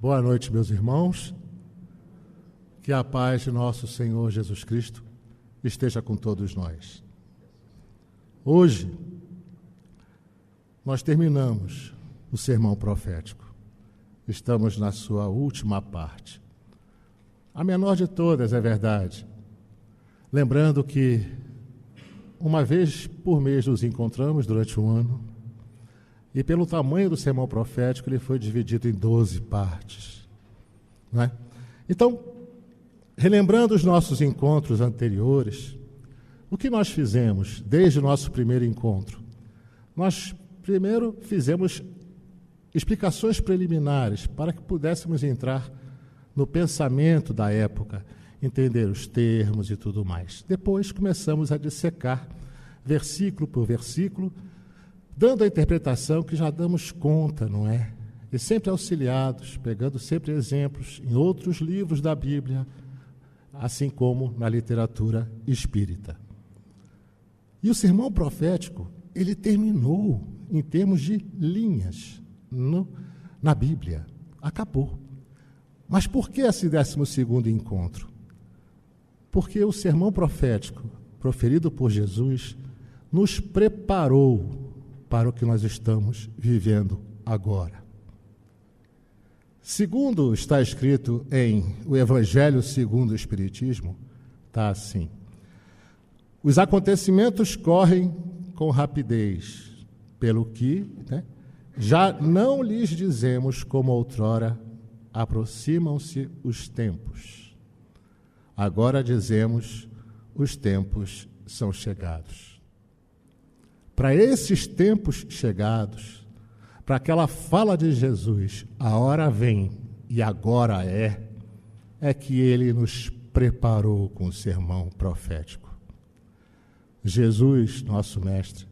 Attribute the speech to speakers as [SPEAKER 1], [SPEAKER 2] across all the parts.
[SPEAKER 1] Boa noite, meus irmãos. Que a paz de nosso Senhor Jesus Cristo esteja com todos nós. Hoje, nós terminamos o sermão profético. Estamos na sua última parte. A menor de todas, é verdade. Lembrando que uma vez por mês nos encontramos durante um ano, e pelo tamanho do sermão profético, ele foi dividido em 12 partes. Não é? Então, relembrando os nossos encontros anteriores, o que nós fizemos desde o nosso primeiro encontro? Nós primeiro fizemos explicações preliminares para que pudéssemos entrar no pensamento da época, entender os termos e tudo mais. Depois começamos a dissecar, versículo por versículo, dando a interpretação que já damos conta, não é? E sempre auxiliados, pegando sempre exemplos em outros livros da Bíblia, assim como na literatura espírita. E o sermão profético, ele terminou em termos de linhas na Bíblia. Acabou. Mas por que esse 12º encontro? Porque o sermão profético, proferido por Jesus, nos preparou para o que nós estamos vivendo agora. Segundo está escrito em o Evangelho segundo o Espiritismo, está assim: os acontecimentos correm com rapidez, pelo que já não lhes dizemos como outrora, aproximam-se os tempos. Agora dizemos, os tempos são chegados. Para esses tempos chegados, para aquela fala de Jesus, a hora vem e agora é que ele nos preparou com o sermão profético. Jesus, nosso mestre,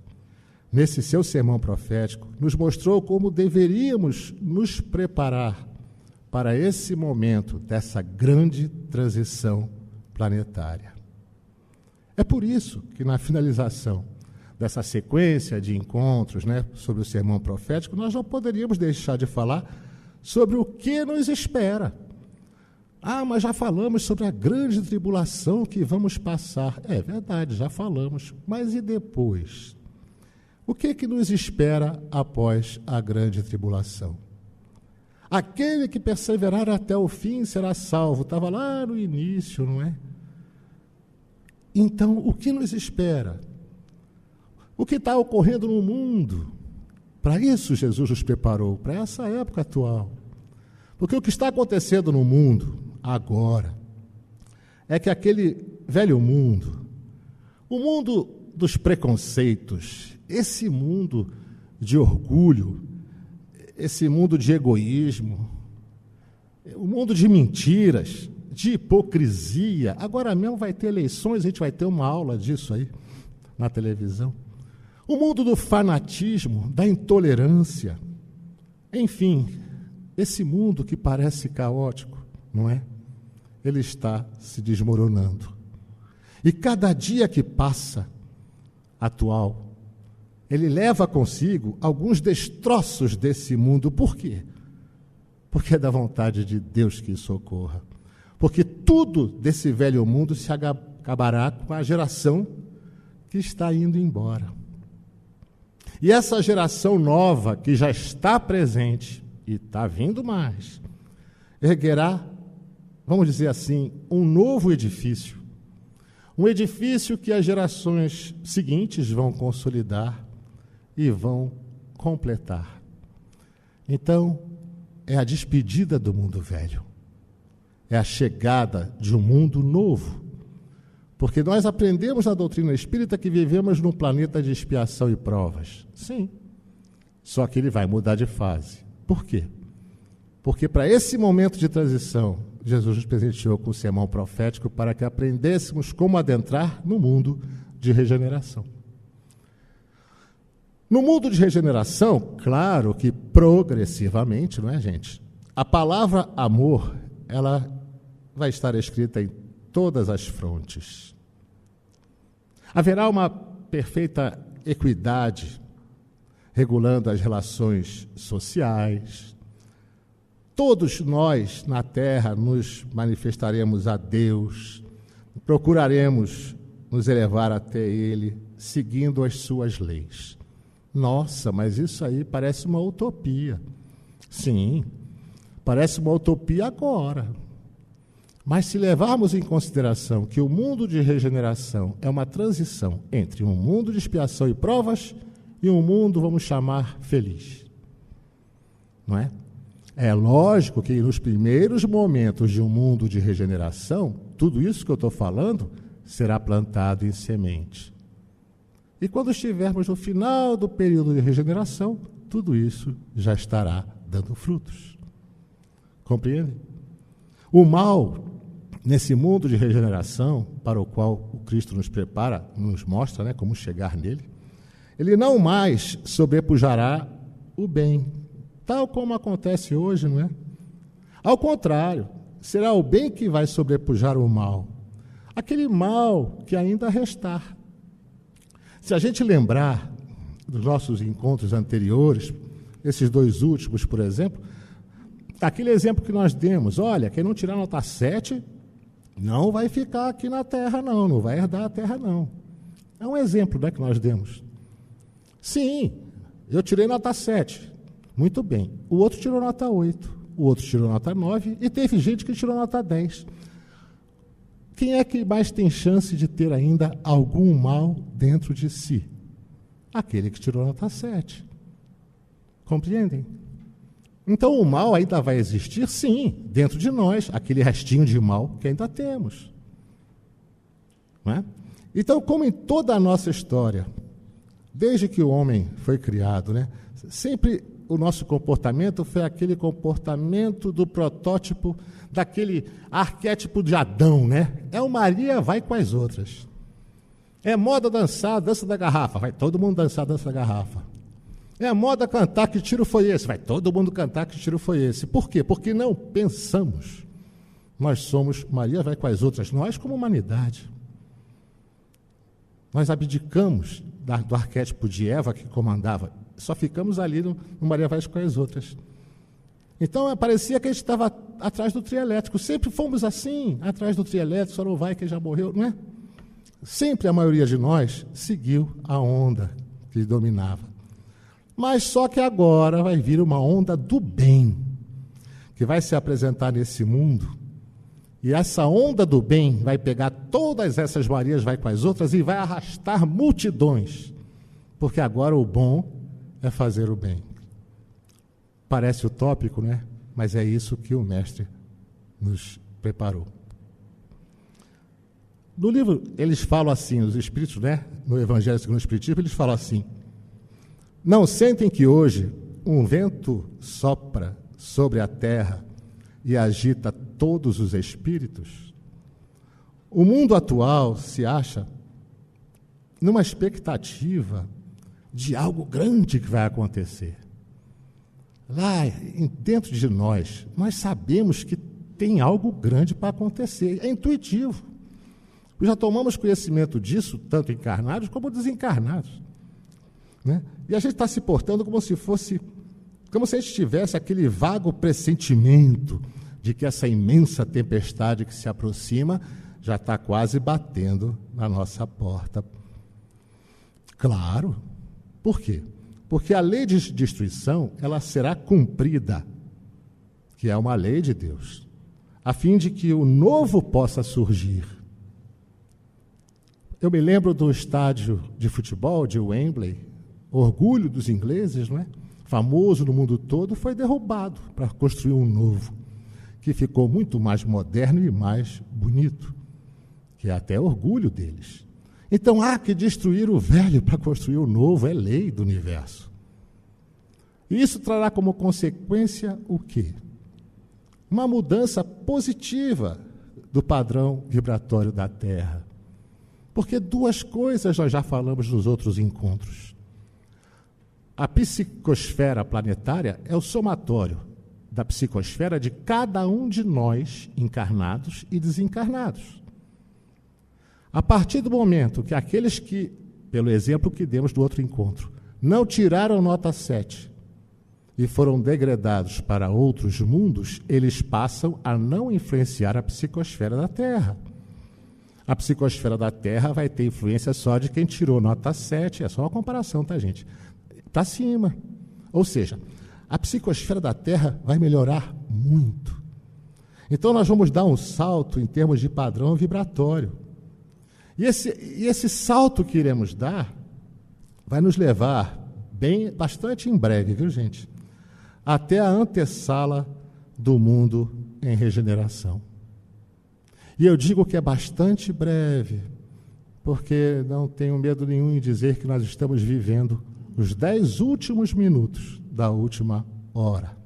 [SPEAKER 1] nesse seu sermão profético, nos mostrou como deveríamos nos preparar para esse momento dessa grande transição planetária. É por isso que na finalização dessa sequência de encontros, sobre o sermão profético, nós não poderíamos deixar de falar sobre o que nos espera. Mas já falamos sobre a grande tribulação que vamos passar. É verdade, já falamos. Mas e depois? O que nos espera após a grande tribulação? Aquele que perseverar até o fim será salvo. Estava lá no início, não é? Então, o que nos espera? O que está ocorrendo no mundo? Para isso Jesus nos preparou, para essa época atual. Porque o que está acontecendo no mundo agora é que aquele velho mundo, o mundo dos preconceitos, esse mundo de orgulho, esse mundo de egoísmo, o mundo de mentiras, de hipocrisia. Agora mesmo vai ter eleições, a gente vai ter uma aula disso aí na televisão. O mundo do fanatismo, da intolerância, enfim, esse mundo que parece caótico, não é? Ele está se desmoronando. E cada dia que passa, atual, ele leva consigo alguns destroços desse mundo. Por quê? Porque é da vontade de Deus que isso ocorra. Porque tudo desse velho mundo se acabará com a geração que está indo embora. E essa geração nova, que já está presente, e está vindo mais, erguerá, vamos dizer assim, um novo edifício. Um edifício que as gerações seguintes vão consolidar e vão completar. Então, é a despedida do mundo velho. É a chegada de um mundo novo. Porque nós aprendemos na doutrina espírita que vivemos num planeta de expiação e provas. Sim. Só que ele vai mudar de fase. Por quê? Porque para esse momento de transição, Jesus nos presenteou com o sermão profético para que aprendêssemos como adentrar no mundo de regeneração. No mundo de regeneração, claro que progressivamente, não é, gente? A palavra amor, ela vai estar escrita em todas as frontes. Haverá uma perfeita equidade regulando as relações sociais, todos nós na terra nos manifestaremos a Deus, procuraremos nos elevar até Ele, seguindo as suas leis. Nossa, mas isso aí parece uma utopia. Sim, parece uma utopia agora. Mas se levarmos em consideração que o mundo de regeneração é uma transição entre um mundo de expiação e provas e um mundo, vamos chamar, feliz. Não é? É lógico que nos primeiros momentos de um mundo de regeneração, tudo isso que eu estou falando será plantado em semente. E quando estivermos no final do período de regeneração, tudo isso já estará dando frutos. Compreende? O mal, nesse mundo de regeneração, para o qual o Cristo nos prepara, nos mostra, né, como chegar nele, ele não mais sobrepujará o bem, tal como acontece hoje, não é? Ao contrário, será o bem que vai sobrepujar o mal, aquele mal que ainda restar. Se a gente lembrar dos nossos encontros anteriores, esses 2 últimos, por exemplo, aquele exemplo que nós demos, olha, quem não tirar nota 7 não vai ficar aqui na terra, não vai herdar a terra, não. É um exemplo, né, que nós demos. Sim, eu tirei nota 7, muito bem. O outro tirou nota 8, o outro tirou nota 9 e teve gente que tirou nota 10. Quem é que mais tem chance de ter ainda algum mal dentro de si? Aquele que tirou nota 7. Compreendem? Então o mal ainda vai existir, sim, dentro de nós, aquele restinho de mal que ainda temos. Não é? Então, como em toda a nossa história, desde que o homem foi criado, né, sempre o nosso comportamento foi aquele comportamento do protótipo, daquele arquétipo de Adão, né? É o Maria, vai com as outras. É moda dançar, dança da garrafa, vai todo mundo dançar, dança da garrafa. É moda cantar, que tiro foi esse? Vai todo mundo cantar, que tiro foi esse? Por quê? Porque não pensamos. Nós somos, Maria vai com as outras, nós como humanidade. Nós abdicamos do arquétipo de Eva que comandava, só ficamos ali no Maria vai com as outras. Então, parecia que a gente estava atrás do trio elétrico. Sempre fomos assim, atrás do trio elétrico, só não vai que já morreu, não é? Sempre a maioria de nós seguiu a onda que dominava. Mas só que agora vai vir uma onda do bem, que vai se apresentar nesse mundo, e essa onda do bem vai pegar todas essas Marias, vai com as outras, e vai arrastar multidões, porque agora o bom é fazer o bem. Parece utópico, né? Mas é isso que o Mestre nos preparou. No livro, eles falam assim, os Espíritos, né? No Evangelho segundo o Espiritismo, eles falam assim: não sentem que hoje um vento sopra sobre a terra e agita todos os espíritos? O mundo atual se acha numa expectativa de algo grande que vai acontecer. Lá dentro de nós sabemos que tem algo grande para acontecer, é intuitivo. Já tomamos conhecimento disso, tanto encarnados como desencarnados. Né? E a gente está se portando como se a gente tivesse aquele vago pressentimento de que essa imensa tempestade que se aproxima já está quase batendo na nossa porta. Claro. Por quê? Porque a lei de destruição, ela será cumprida, que é uma lei de Deus, a fim de que o novo possa surgir. Eu me lembro do estádio de futebol de Wembley, orgulho dos ingleses, não é? Famoso no mundo todo, foi derrubado para construir um novo, que ficou muito mais moderno e mais bonito, que é até orgulho deles. Então há que destruir o velho para construir o novo, é lei do universo. E isso trará como consequência o quê? Uma mudança positiva do padrão vibratório da Terra. Porque 2 coisas nós já falamos nos outros encontros. A psicosfera planetária é o somatório da psicosfera de cada um de nós, encarnados e desencarnados. A partir do momento que aqueles que, pelo exemplo que demos do outro encontro, não tiraram nota 7 e foram degradados para outros mundos, eles passam a não influenciar a psicosfera da Terra. A psicosfera da Terra vai ter influência só de quem tirou nota 7, é só uma comparação, tá, gente? Para cima. Ou seja, a psicosfera da Terra vai melhorar muito. Então, nós vamos dar um salto em termos de padrão vibratório. E esse salto que iremos dar vai nos levar bastante em breve, viu, gente? Até a antessala do mundo em regeneração. E eu digo que é bastante breve, porque não tenho medo nenhum em dizer que nós estamos vivendo os 10 últimos minutos da última hora.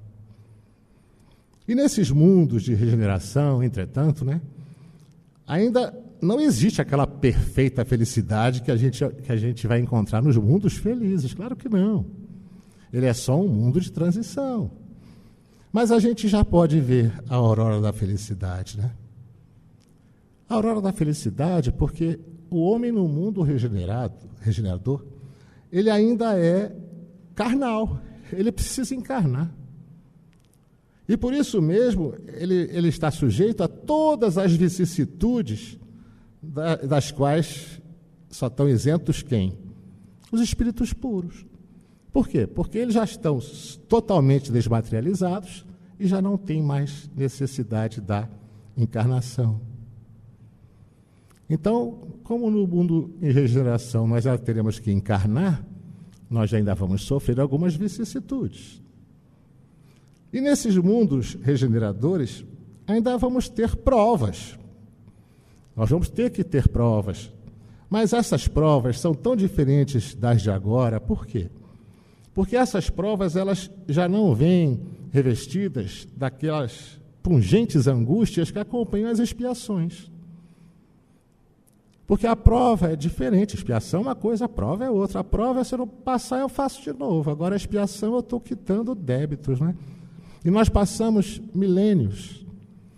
[SPEAKER 1] E nesses mundos de regeneração, entretanto, né, ainda não existe aquela perfeita felicidade que a gente vai encontrar nos mundos felizes. Claro que não. Ele é só um mundo de transição. Mas a gente já pode ver a aurora da felicidade, né? A aurora da felicidade, porque o homem no mundo regenerador, ele ainda é carnal, ele precisa encarnar. E por isso mesmo, ele está sujeito a todas as vicissitudes das quais só estão isentos quem? Os espíritos puros. Por quê? Porque eles já estão totalmente desmaterializados e já não têm mais necessidade da encarnação. Então, como no mundo em regeneração nós já teremos que encarnar, nós ainda vamos sofrer algumas vicissitudes. E nesses mundos regeneradores, ainda vamos ter provas. Nós vamos ter que ter provas. Mas essas provas são tão diferentes das de agora. Por quê? Porque essas provas elas já não vêm revestidas daquelas pungentes angústias que acompanham as expiações. Porque a prova é diferente, a expiação é uma coisa, a prova é outra. A prova, se eu não passar, eu faço de novo. Agora, a expiação, eu estou quitando débitos, né? E nós passamos milênios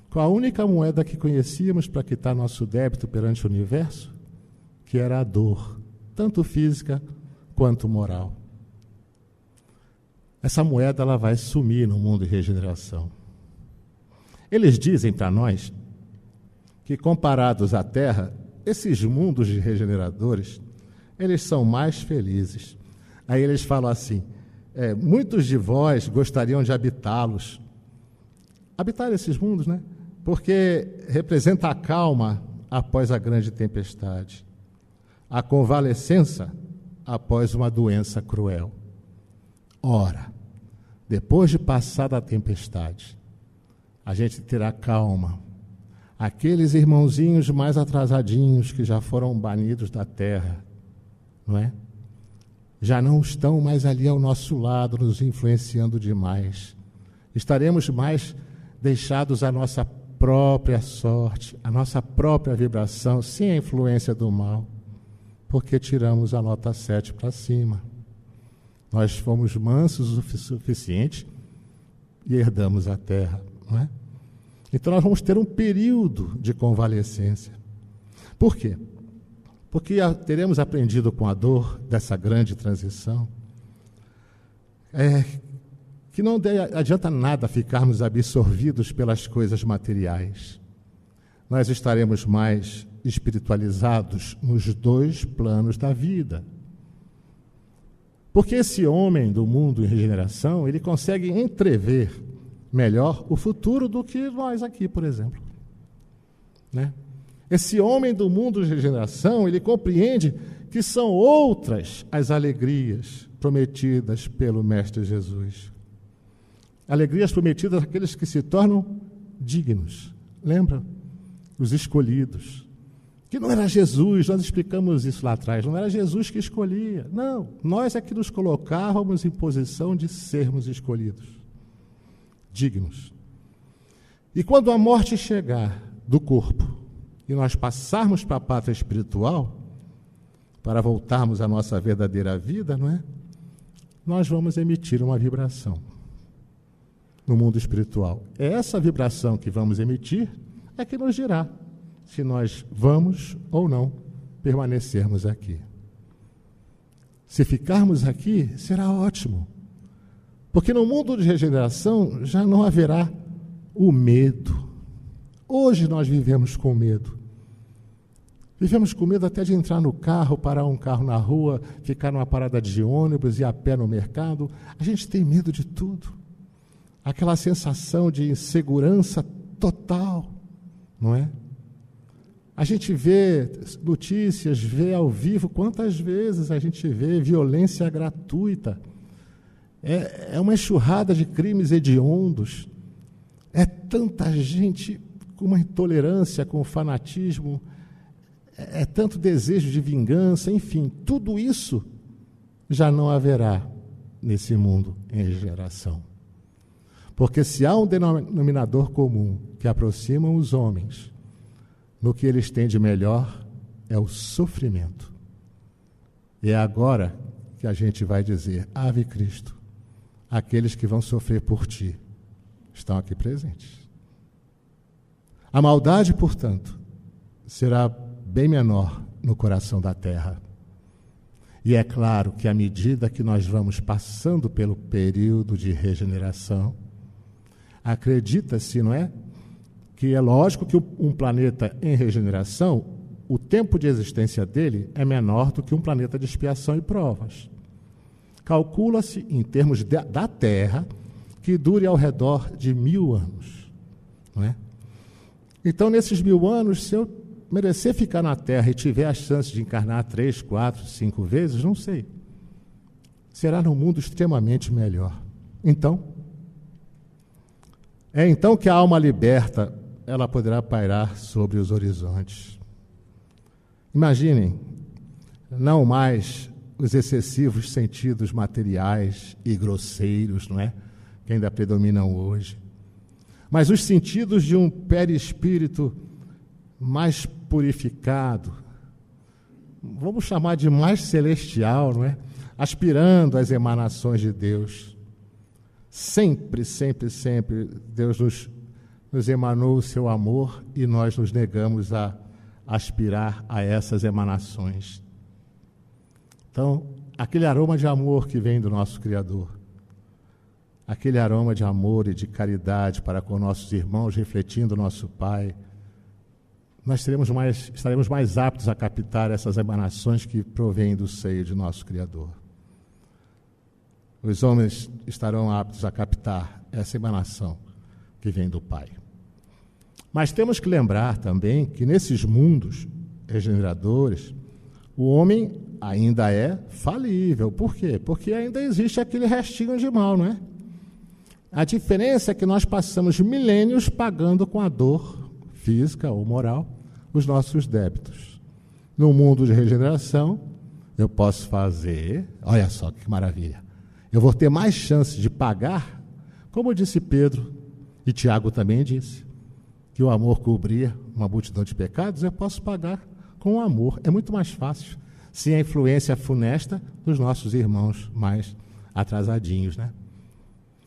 [SPEAKER 1] com a única moeda que conhecíamos para quitar nosso débito perante o universo, que era a dor, tanto física quanto moral. Essa moeda ela vai sumir no mundo de regeneração. Eles dizem para nós que, comparados à Terra, esses mundos de regeneradores, eles são mais felizes. Aí eles falam assim, muitos de vós gostariam de habitá-los. Habitar esses mundos, né? Porque representa a calma após a grande tempestade, a convalescença após uma doença cruel. Ora, depois de passada a tempestade, a gente terá calma. Aqueles irmãozinhos mais atrasadinhos que já foram banidos da terra, não é? Já não estão mais ali ao nosso lado, nos influenciando demais. Estaremos mais deixados à nossa própria sorte, à nossa própria vibração, sem a influência do mal, porque tiramos a nota 7 para cima. Nós fomos mansos o suficiente e herdamos a terra, não é? Então nós vamos ter um período de convalescência. Por quê? Porque teremos aprendido com a dor dessa grande transição que não adianta nada ficarmos absorvidos pelas coisas materiais. Nós estaremos mais espiritualizados nos 2 planos da vida. Porque esse homem do mundo em regeneração, ele consegue entrever melhor o futuro do que nós aqui, por exemplo. Né? Esse homem do mundo de regeneração, ele compreende que são outras as alegrias prometidas pelo Mestre Jesus. Alegrias prometidas àqueles que se tornam dignos. Lembra? Os escolhidos. Que não era Jesus, nós explicamos isso lá atrás, não era Jesus que escolhia. Não, nós é que nos colocávamos em posição de sermos escolhidos. Dignos. E quando a morte chegar do corpo e nós passarmos para a pátria espiritual, para voltarmos à nossa verdadeira vida, não é? Nós vamos emitir uma vibração no mundo espiritual. É essa vibração que vamos emitir é que nos dirá se nós vamos ou não permanecermos aqui. Se ficarmos aqui, será ótimo, Porque no mundo de regeneração já não haverá o medo. Hoje nós vivemos com medo. Vivemos com medo até de entrar no carro, parar um carro na rua, ficar numa parada de ônibus, ir a pé no mercado. A gente tem medo de tudo. Aquela sensação de insegurança total, não é? A gente vê notícias, vê ao vivo, quantas vezes a gente vê violência gratuita. É uma enxurrada de crimes hediondos. É tanta gente com uma intolerância, com fanatismo, é tanto desejo de vingança, enfim, tudo isso já não haverá nesse mundo em regeneração. Porque se há um denominador comum que aproxima os homens no que eles têm de melhor, é o sofrimento. E é agora que a gente vai dizer: Ave Cristo, aqueles que vão sofrer por ti estão aqui presentes. A maldade, portanto, será bem menor no coração da terra. E é claro que à medida que nós vamos passando pelo período de regeneração, acredita-se, não é? Que é lógico que um planeta em regeneração, o tempo de existência dele é menor do que um planeta de expiação e provas. Calcula-se, em termos da Terra, que dure ao redor de 1000 anos. Não é? Então, nesses 1000 anos, se eu merecer ficar na Terra e tiver a chance de encarnar 3, 4, 5 vezes, não sei. Será num mundo extremamente melhor. Então, é então que a alma liberta, ela poderá pairar sobre os horizontes. Imaginem, não mais os excessivos sentidos materiais e grosseiros, não é? Que ainda predominam hoje. Mas os sentidos de um perispírito mais purificado, vamos chamar de mais celestial, não é? Aspirando às emanações de Deus. Sempre, sempre, sempre, Deus nos emanou o seu amor e nós nos negamos a aspirar a essas emanações. Então, aquele aroma de amor que vem do nosso Criador, aquele aroma de amor e de caridade para com nossos irmãos, refletindo o nosso Pai, nós estaremos mais aptos a captar essas emanações que provêm do seio de nosso Criador. Os homens estarão aptos a captar essa emanação que vem do Pai. Mas temos que lembrar também que nesses mundos regeneradores, o homem ainda é falível. Por quê? Porque ainda existe aquele restinho de mal, não é? A diferença é que nós passamos milênios pagando com a dor física ou moral os nossos débitos. No mundo de regeneração, eu posso fazer, olha só que maravilha, eu vou ter mais chance de pagar, como disse Pedro, e Tiago também disse, que o amor cobria uma multidão de pecados, eu posso pagar com o amor. É muito mais fácil, sem a influência funesta dos nossos irmãos mais atrasadinhos, né?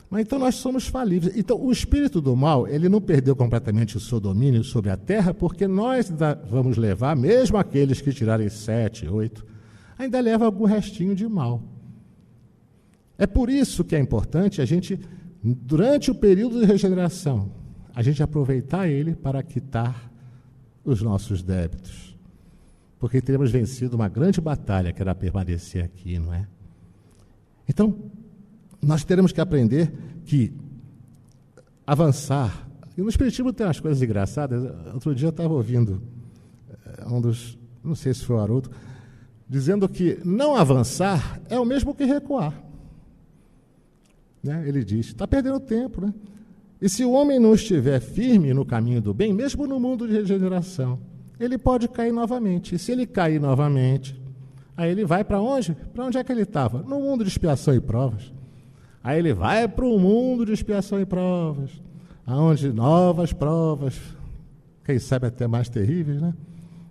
[SPEAKER 1] Mas então nós somos falíveis. Então o espírito do mal, ele não perdeu completamente o seu domínio sobre a terra, porque nós vamos levar, mesmo aqueles que tirarem 7, 8, ainda leva algum restinho de mal. É por isso que é importante a gente, durante o período de regeneração, a gente aproveitar ele para quitar os nossos débitos. Porque teremos vencido uma grande batalha, que era permanecer aqui, não é? Então, nós teremos que aprender que avançar... E no Espiritismo tem umas coisas engraçadas. Outro dia eu estava ouvindo não sei se foi o Haroldo, dizendo que não avançar é o mesmo que recuar. Né? Ele diz, está perdendo tempo, né? E se o homem não estiver firme no caminho do bem, mesmo no mundo de regeneração, ele pode cair novamente. E se ele cair novamente, aí ele vai para onde? Para onde é que ele estava? No mundo de expiação e provas. Aí ele vai para o mundo de expiação e provas, onde novas provas, quem sabe até mais terríveis, né?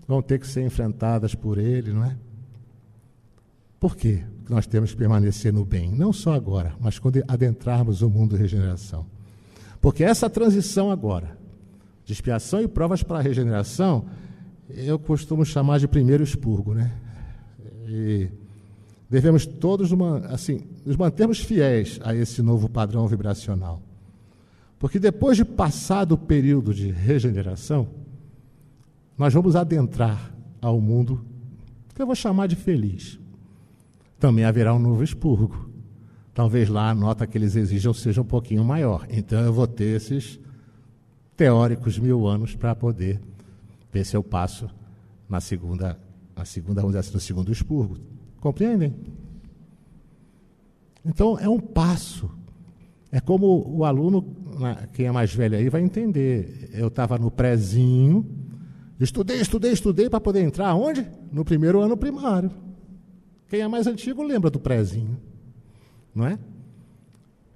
[SPEAKER 1] Vão ter que ser enfrentadas por ele, não é? Por quê? Nós temos que permanecer no bem, não só agora, mas quando adentrarmos o mundo de regeneração. Porque essa transição agora, de expiação e provas para a regeneração, eu costumo chamar de primeiro expurgo, né? devemos todos nos mantermos fiéis a esse novo padrão vibracional. Porque depois de passado o período de regeneração, nós vamos adentrar ao mundo que eu vou chamar de feliz. Também haverá um novo expurgo. Talvez lá a nota que eles exijam seja um pouquinho maior. Então eu vou ter esses teóricos 1000 anos para poder ver se eu passo na segunda, vamos dizer assim, no segundo expurgo. Compreendem? Então é um passo. É como o aluno, quem é mais velho aí vai entender. Eu estava no prézinho, estudei para poder entrar onde? No primeiro ano primário. Quem é mais antigo lembra do prézinho, não é?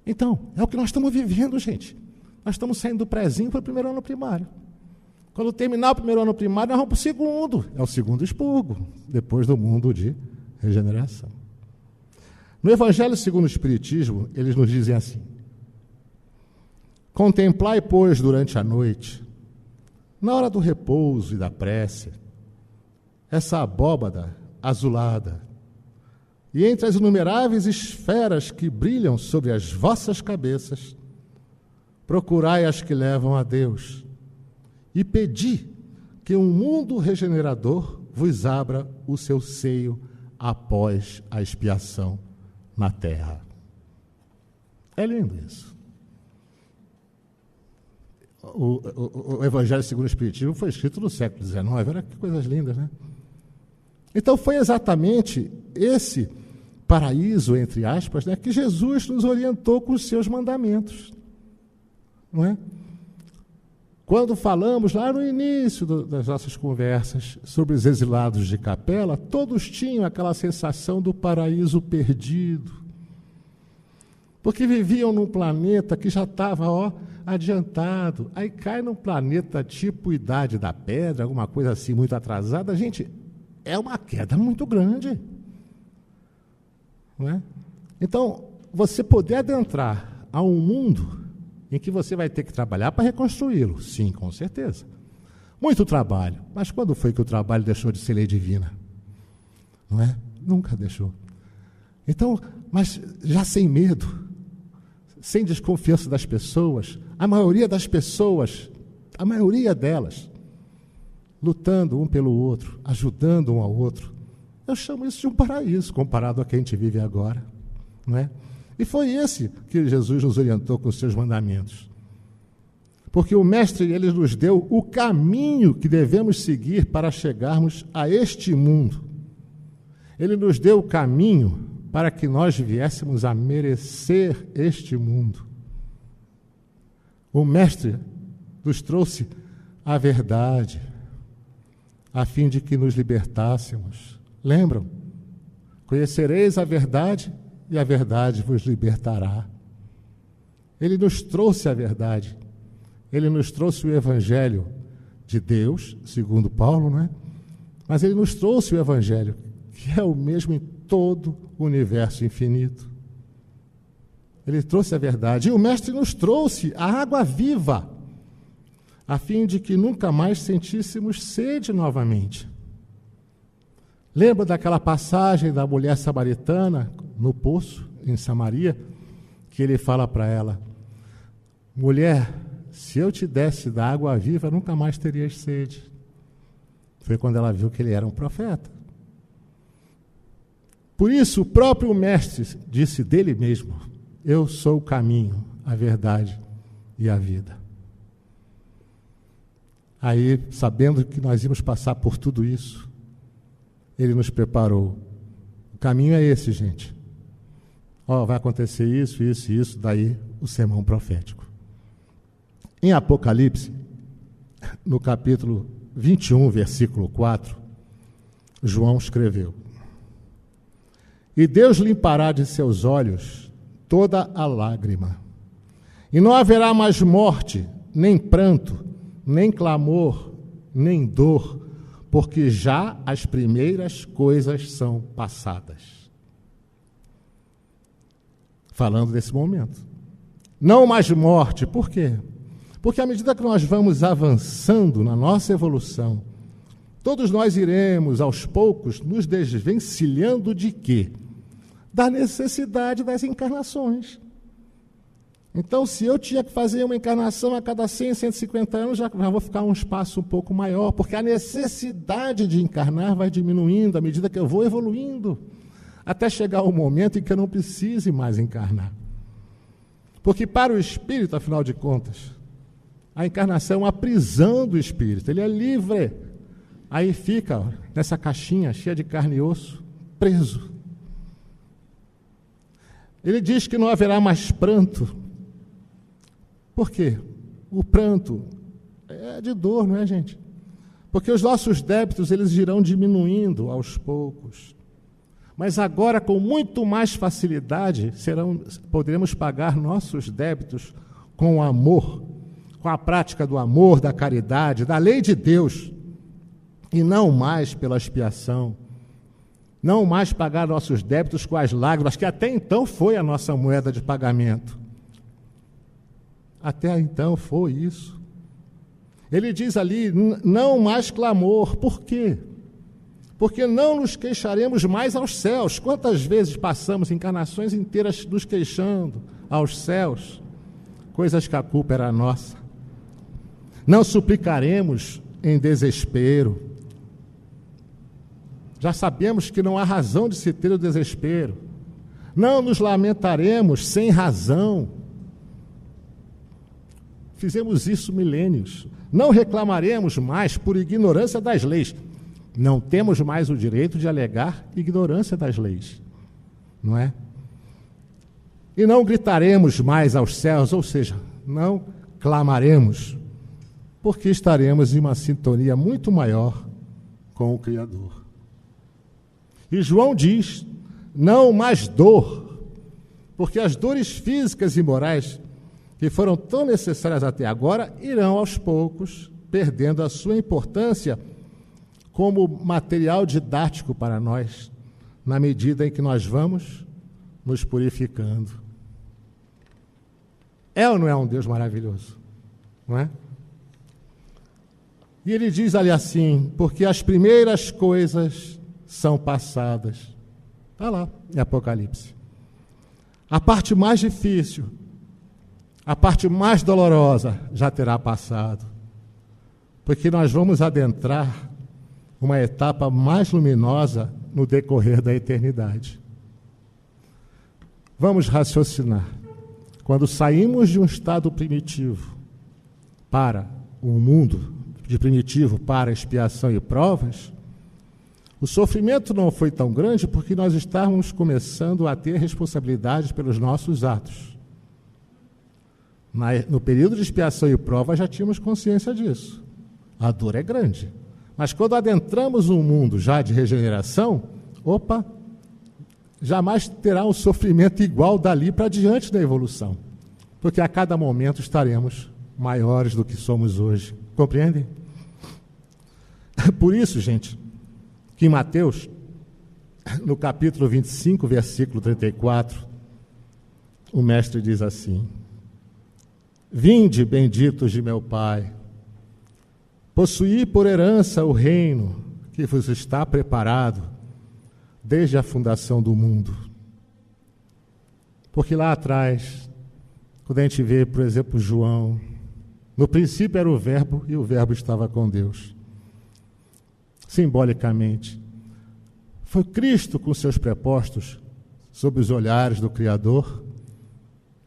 [SPEAKER 1] Então, é o que nós estamos vivendo, gente. Nós estamos saindo do prézinho para o primeiro ano primário. Quando terminar o primeiro ano primário, nós vamos para o segundo. É o segundo expurgo, depois do mundo de regeneração. No Evangelho segundo o Espiritismo, eles nos dizem assim: contemplai, pois, durante a noite, na hora do repouso e da prece, essa abóbada azulada, e entre as inumeráveis esferas que brilham sobre as vossas cabeças, procurai as que levam a Deus, e pedi que um mundo regenerador vos abra o seu seio após a expiação na terra. É lindo isso. O Evangelho segundo o Espiritismo foi escrito no século XIX, olha que coisas lindas, né? Então foi exatamente esse paraíso, entre aspas, né, que Jesus nos orientou com os seus mandamentos. Não é? Quando falamos lá no início das nossas conversas sobre os exilados de Capela, todos tinham aquela sensação do paraíso perdido, porque viviam num planeta que já estava adiantado. Aí cai num planeta tipo Idade da Pedra, alguma coisa assim muito atrasada. Gente, é uma queda muito grande. Não é? Então, você poder adentrar a um mundo em que você vai ter que trabalhar para reconstruí-lo, sim, com certeza. Muito trabalho. Mas quando foi que o trabalho deixou de ser lei divina? Não é? Nunca deixou. Então, mas já sem medo, sem desconfiança das pessoas, a maioria delas, lutando um pelo outro, ajudando um ao outro. Eu chamo isso de um paraíso, comparado a que a gente vive agora. Não é? E foi esse que Jesus nos orientou com os seus mandamentos. Porque o Mestre, ele nos deu o caminho que devemos seguir para chegarmos a este mundo. Ele nos deu o caminho para que nós viéssemos a merecer este mundo. O Mestre nos trouxe a verdade, a fim de que nos libertássemos. Lembram? Conhecereis a verdade e a verdade vos libertará. Ele nos trouxe a verdade. Ele nos trouxe o Evangelho de Deus, segundo Paulo, não é? Mas ele nos trouxe o Evangelho, que é o mesmo em todo o universo infinito. Ele trouxe a verdade. E o Mestre nos trouxe a água viva, a fim de que nunca mais sentíssemos sede novamente. Lembra daquela passagem da mulher samaritana no poço, em Samaria, que ele fala para ela: mulher, se eu te desse da água viva, nunca mais terias sede. Foi quando ela viu que ele era um profeta. Por isso, o próprio Mestre disse dele mesmo: eu sou o caminho, a verdade e a vida. Aí, sabendo que nós íamos passar por tudo isso, ele nos preparou. O caminho é esse, gente. Vai acontecer isso, isso e isso, daí o sermão profético. Em Apocalipse, no capítulo 21, versículo 4, João escreveu: e Deus limpará de seus olhos toda a lágrima, e não haverá mais morte, nem pranto, nem clamor, nem dor, porque já as primeiras coisas são passadas. Falando desse momento. Não mais morte, por quê? Porque à medida que nós vamos avançando na nossa evolução, todos nós iremos, aos poucos, nos desvencilhando de quê? da necessidade das encarnações. Então, se eu tinha que fazer uma encarnação a cada 100, 150 anos, já vou ficar um espaço um pouco maior, porque a necessidade de encarnar vai diminuindo à medida que eu vou evoluindo, até chegar o momento em que eu não precise mais encarnar. Porque para o espírito, afinal de contas, a encarnação é uma prisão do espírito, ele é livre. Aí fica nessa caixinha cheia de carne e osso, preso. Ele diz que não haverá mais pranto. Por quê? O pranto é de dor, não é, gente? Porque os nossos débitos, eles irão diminuindo aos poucos. Mas agora, com muito mais facilidade, poderemos pagar nossos débitos com o amor, com a prática do amor, da caridade, da lei de Deus, e não mais pela expiação. Não mais pagar nossos débitos com as lágrimas, que até então foi a nossa moeda de pagamento. Até então foi isso. Ele diz ali, não mais clamor. Por quê? Porque não nos queixaremos mais aos céus. Quantas vezes passamos encarnações inteiras nos queixando aos céus, coisas que a culpa era nossa. Não suplicaremos em desespero. Já sabemos que não há razão de se ter o desespero. Não nos lamentaremos sem razão. Fizemos isso milênios. Não reclamaremos mais por ignorância das leis. Não temos mais o direito de alegar ignorância das leis. Não é? E não gritaremos mais aos céus, ou seja, não clamaremos, porque estaremos em uma sintonia muito maior com o Criador. E João diz, não mais dor, porque as dores físicas e morais que foram tão necessárias até agora, irão aos poucos perdendo a sua importância como material didático para nós, na medida em que nós vamos nos purificando. É ou não é um Deus maravilhoso? Não é? E ele diz ali assim, porque as primeiras coisas são passadas. Está lá, em Apocalipse. A parte mais difícil, a parte mais dolorosa já terá passado, porque nós vamos adentrar uma etapa mais luminosa no decorrer da eternidade. Vamos raciocinar. Quando saímos de um estado primitivo para um mundo de primitivo para expiação e provas, o sofrimento não foi tão grande porque nós estávamos começando a ter responsabilidade pelos nossos atos. No período de expiação e prova já tínhamos consciência disso. A dor é grande. Mas quando adentramos um mundo já de regeneração, jamais terá um sofrimento igual dali para diante da evolução. Porque a cada momento estaremos maiores do que somos hoje. Compreendem? Por isso, gente, que em Mateus, no capítulo 25, versículo 34, o mestre diz assim: vinde, benditos de meu Pai, possuí por herança o reino que vos está preparado desde a fundação do mundo. Porque lá atrás, quando a gente vê, por exemplo, João, no princípio era o Verbo e o Verbo estava com Deus. Simbolicamente, foi Cristo com seus prepostos sob os olhares do Criador,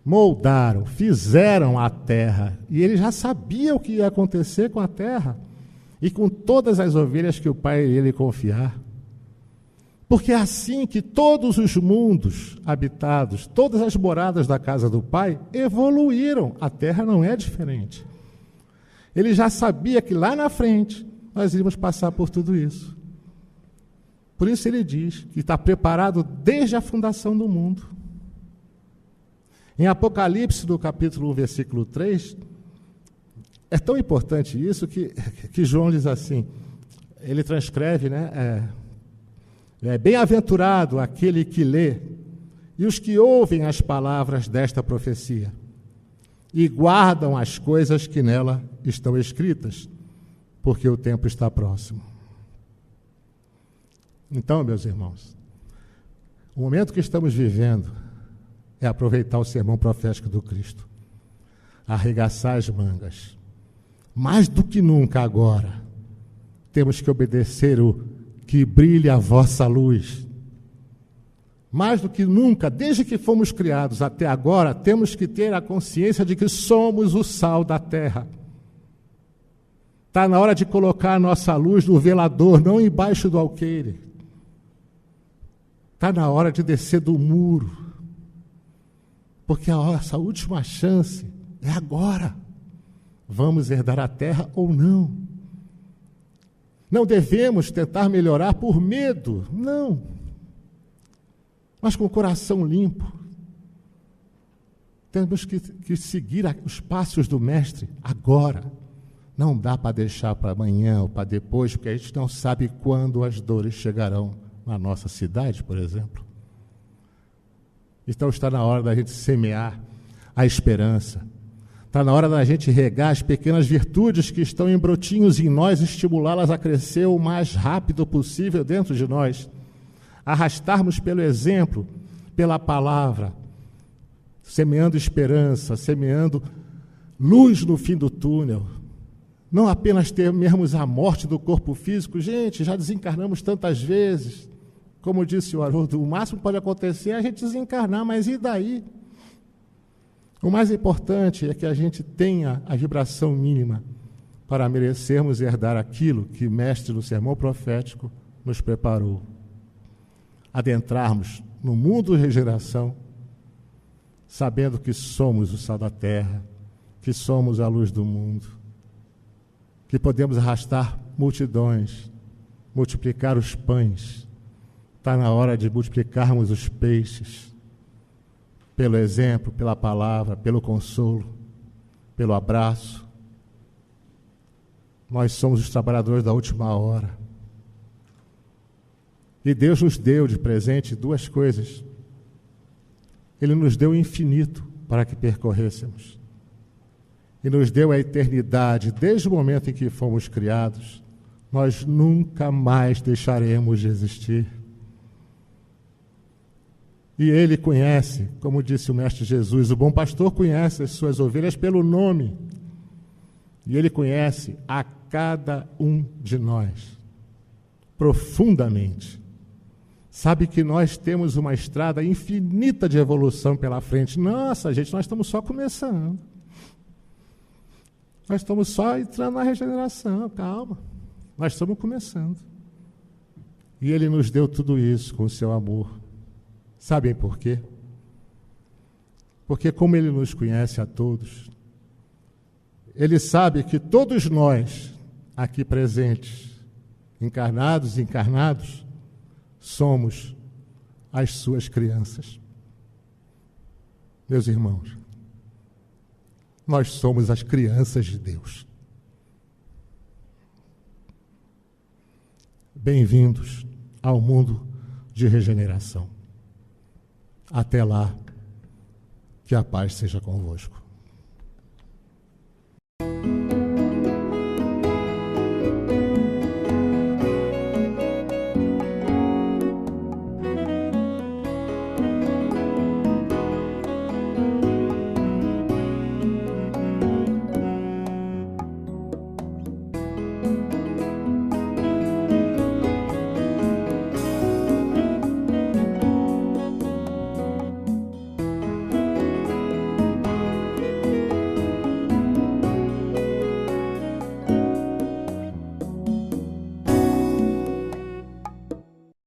[SPEAKER 1] moldaram, fizeram a terra, e ele já sabia o que ia acontecer com a terra e com todas as ovelhas que o Pai iria lhe confiar. Porque é assim que todos os mundos habitados, todas as moradas da casa do Pai evoluíram. A terra não é diferente. Ele já sabia que lá na frente nós iríamos passar por tudo isso. Por isso ele diz que está preparado desde a fundação do mundo. Em Apocalipse, no capítulo 1, versículo 3, é tão importante isso que João diz assim, ele transcreve, né? Bem-aventurado aquele que lê e os que ouvem as palavras desta profecia e guardam as coisas que nela estão escritas, porque o tempo está próximo. Então, meus irmãos, O momento que estamos vivendo é aproveitar o sermão profético do Cristo. Arregaçar as mangas. Mais do que nunca agora, temos que obedecer o que brilhe a vossa luz. Mais do que nunca, desde que fomos criados até agora, temos que ter a consciência de que somos o sal da terra. Está na hora de colocar a nossa luz no velador, não embaixo do alqueire. Está na hora de descer do muro. Porque a nossa última chance é agora. Vamos herdar a terra ou não? Não devemos tentar melhorar por medo, não. Mas com o coração limpo. Temos que seguir os passos do Mestre agora. Não dá para deixar para amanhã ou para depois, porque a gente não sabe quando as dores chegarão na nossa cidade, por exemplo. Então está na hora da gente semear a esperança. Está na hora da gente regar as pequenas virtudes que estão em brotinhos em nós, estimulá-las a crescer o mais rápido possível dentro de nós. Arrastarmos pelo exemplo, pela palavra, semeando esperança, semeando luz no fim do túnel. Não apenas temermos a morte do corpo físico. Gente, já desencarnamos tantas vezes. Como disse o Haroldo, o máximo que pode acontecer é a gente desencarnar, mas e daí? O mais importante é que a gente tenha a vibração mínima para merecermos herdar aquilo que o Mestre no sermão profético nos preparou. Adentrarmos no mundo de regeneração, sabendo que somos o sal da terra, que somos a luz do mundo, que podemos arrastar multidões, multiplicar os pães. Está na hora de multiplicarmos os peixes, pelo exemplo, pela palavra, pelo consolo, pelo abraço. Nós somos os trabalhadores da última hora. E Deus nos deu de presente duas coisas. Ele nos deu o infinito para que percorrêssemos. E nos deu a eternidade. Desde o momento em que fomos criados, nós nunca mais deixaremos de existir. E Ele conhece, como disse o Mestre Jesus, o bom pastor conhece as suas ovelhas pelo nome. E Ele conhece a cada um de nós, profundamente. Sabe que nós temos uma estrada infinita de evolução pela frente. Nossa, gente, nós estamos só começando. Nós estamos só entrando na regeneração, calma. Nós estamos começando. E Ele nos deu tudo isso com o seu amor. Sabem por quê? Porque como Ele nos conhece a todos, Ele sabe que todos nós, aqui presentes, encarnados e encarnados, somos as suas crianças. Meus irmãos, nós somos as crianças de Deus. Bem-vindos ao mundo de regeneração. Até lá, que a paz seja convosco.